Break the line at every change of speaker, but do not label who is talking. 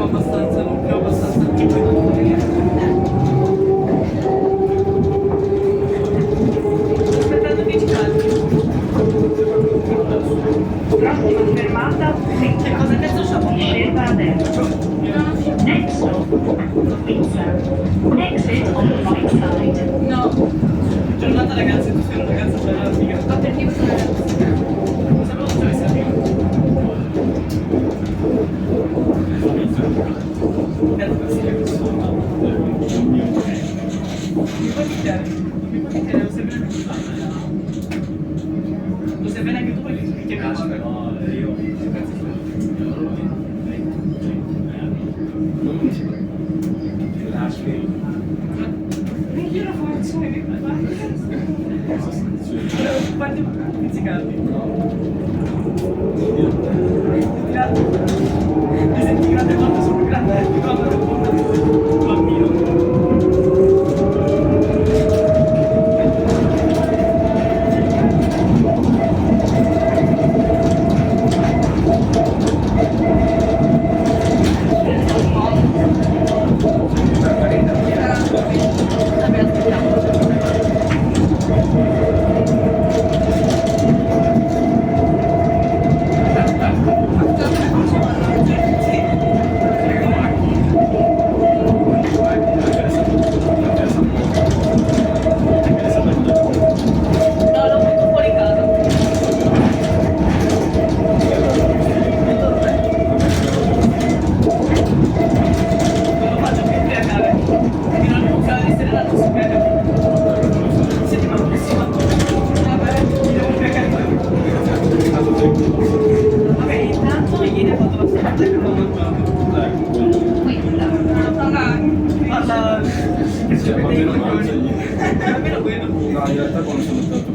abbastanza, non più abbastanza tipo aspettando 10 calci.
Prossima fermata,
Che cosa cazzo c'ho?
scelta a destra. Next stop, Pizza. Exit on the right side.
No. Giornata ragazzi, tu sei una ragazza bella figa. Ma perché io sono ragazza? Sapevo che dovessi arrivare. Mi puoi picchiare? Mi puoi picchiare? Lo sai bene che tu fai. Lo sai bene che tu puoi picchiare calcio, però io... Io lo faccio, che fai? Pizzicarmi. Grazie. Mi senti grande quanto sono grande, quanto del mondo bambino.
No, in realtà quando sono stato